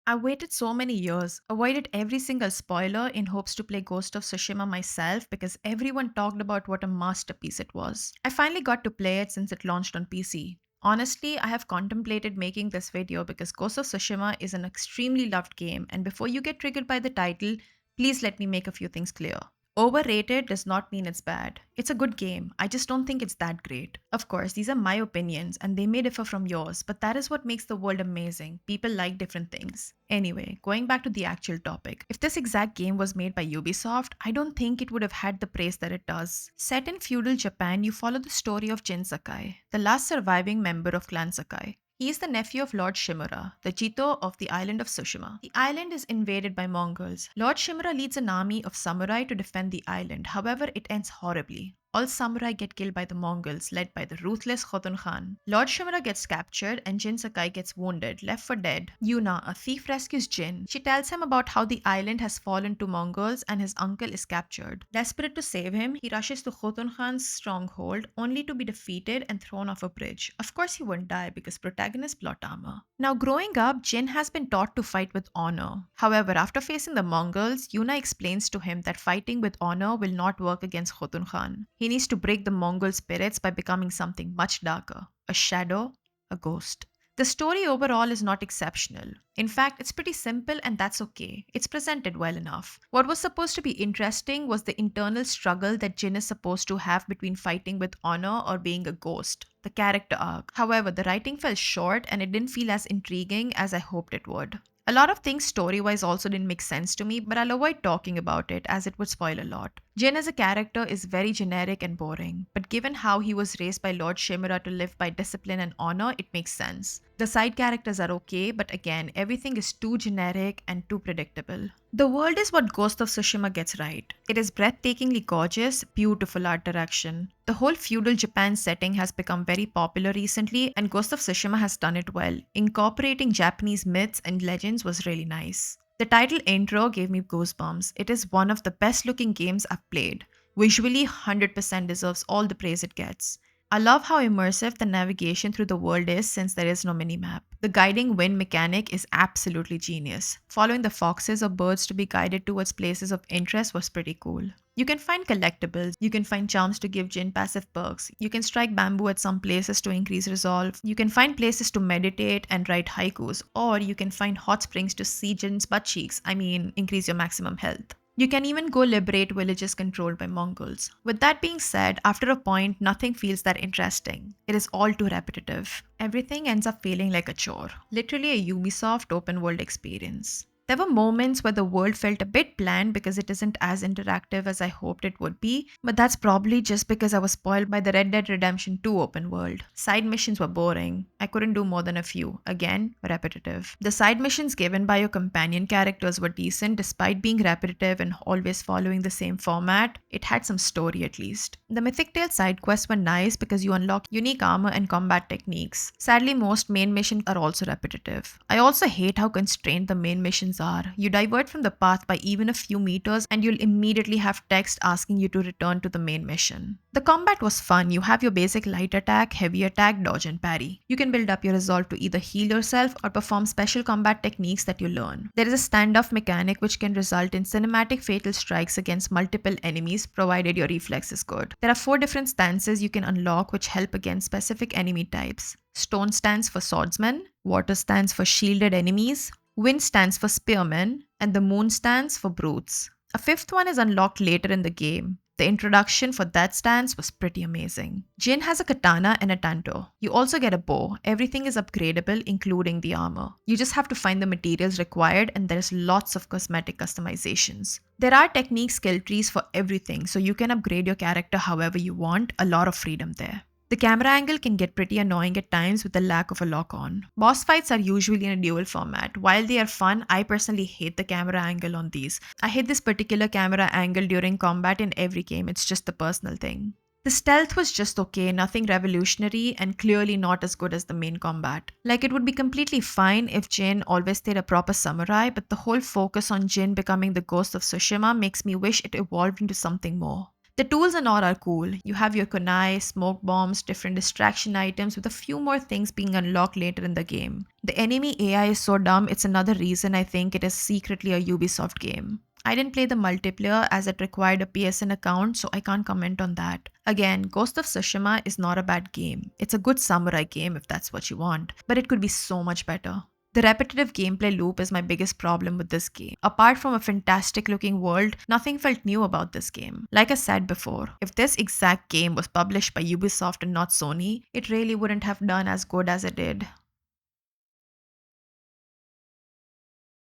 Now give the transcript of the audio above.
I waited so many years, avoided every single spoiler in hopes to play Ghost of Tsushima myself because everyone talked about what a masterpiece it was. I finally got to play it since it launched on PC. Honestly, I have contemplated making this video because Ghost of Tsushima is an extremely loved game, and before you get triggered by the title, please let me make a few things clear. Overrated does not mean it's bad. It's a good game. I just don't think it's that great. Of course, these are my opinions and they may differ from yours, but that is what makes the world amazing. People like different things. Anyway, going back to the actual topic. If this exact game was made by Ubisoft, I don't think it would have had the praise that it does. Set in feudal Japan, you follow the story of Jin Sakai, the last surviving member of Clan Sakai. He is the nephew of Lord Shimura, the Chito of the island of Tsushima. The island is invaded by Mongols. Lord Shimura leads an army of samurai to defend the island. However, it ends horribly. All samurai get killed by the Mongols, led by the ruthless Khotun Khan. Lord Shimura gets captured and Jin Sakai gets wounded, left for dead. Yuna, a thief, rescues Jin. She tells him about how the island has fallen to Mongols and his uncle is captured. Desperate to save him, he rushes to Khotun Khan's stronghold, only to be defeated and thrown off a bridge. Of course, he won't die because protagonist plot armor. Now, growing up, Jin has been taught to fight with honor. However, after facing the Mongols, Yuna explains to him that fighting with honor will not work against Khotun Khan. He needs to break the Mongol spirits by becoming something much darker, a shadow, a ghost. The story overall is not exceptional. In fact, it's pretty simple and that's okay. It's presented well enough. What was supposed to be interesting was the internal struggle that Jin is supposed to have between fighting with honor or being a ghost, the character arc. However, the writing fell short and it didn't feel as intriguing as I hoped it would. A lot of things story-wise also didn't make sense to me, but I'll avoid talking about it as it would spoil a lot. Jin as a character is very generic and boring, but given how he was raised by Lord Shimura to live by discipline and honor, it makes sense. The side characters are okay, but again, everything is too generic and too predictable. The world is what Ghost of Tsushima gets right. It is breathtakingly gorgeous, beautiful art direction. The whole feudal Japan setting has become very popular recently, and Ghost of Tsushima has done it well. Incorporating Japanese myths and legends was really nice. The title intro gave me goosebumps. It is one of the best looking games I've played. Visually, 100% deserves all the praise it gets. I love how immersive the navigation through the world is since there is no minimap. The guiding wind mechanic is absolutely genius. Following the foxes or birds to be guided towards places of interest was pretty cool. You can find collectibles, you can find charms to give Jin passive perks, you can strike bamboo at some places to increase resolve, you can find places to meditate and write haikus, or you can find hot springs to see Jin's butt cheeks, increase your maximum health. You can even go liberate villages controlled by Mongols. With that being said, after a point, nothing feels that interesting. It is all too repetitive. Everything ends up feeling like a chore. Literally a Ubisoft open world experience. There were moments where the world felt a bit bland because it isn't as interactive as I hoped it would be, but that's probably just because I was spoiled by the Red Dead Redemption 2 open world. Side missions were boring. I couldn't do more than a few. Again, repetitive. The side missions given by your companion characters were decent despite being repetitive and always following the same format. It had some story at least. The Mythic Tale side quests were nice because you unlock unique armor and combat techniques. Sadly, most main missions are also repetitive. I also hate how constrained the main missions are. You divert from the path by even a few meters and you'll immediately have text asking you to return to the main mission. The combat was fun. You have your basic light attack, heavy attack, dodge and parry. You can build up your resolve to either heal yourself or perform special combat techniques that you learn. There is a standoff mechanic which can result in cinematic fatal strikes against multiple enemies provided your reflex is good. There are 4 different stances you can unlock which help against specific enemy types. Stone stands for swordsmen, water stands for shielded enemies, wind stands for spearmen, and the moon stands for brutes. A 5th one is unlocked later in the game. The introduction for that stance was pretty amazing. Jin has a katana and a tanto. You also get a bow. Everything is upgradable, including the armor. You just have to find the materials required and there's lots of cosmetic customizations. There are technique skill trees for everything, so you can upgrade your character however you want, a lot of freedom there. The camera angle can get pretty annoying at times with the lack of a lock-on. Boss fights are usually in a dual format. While they are fun, I personally hate the camera angle on these. I hate this particular camera angle during combat in every game, it's just a personal thing. The stealth was just okay, nothing revolutionary, and clearly not as good as the main combat. Like, it would be completely fine if Jin always stayed a proper samurai, but the whole focus on Jin becoming the Ghost of Tsushima makes me wish it evolved into something more. The tools and all are cool. You have your kunai, smoke bombs, different distraction items, with a few more things being unlocked later in the game. The enemy AI is so dumb, it's another reason I think it is secretly a Ubisoft game. I didn't play the multiplayer as it required a PSN account, so I can't comment on that. Again, Ghost of Tsushima is not a bad game. It's a good samurai game if that's what you want, but it could be so much better. The repetitive gameplay loop is my biggest problem with this game. Apart from a fantastic looking world, nothing felt new about this game. Like I said before, if this exact game was published by Ubisoft and not Sony, it really wouldn't have done as good as it did.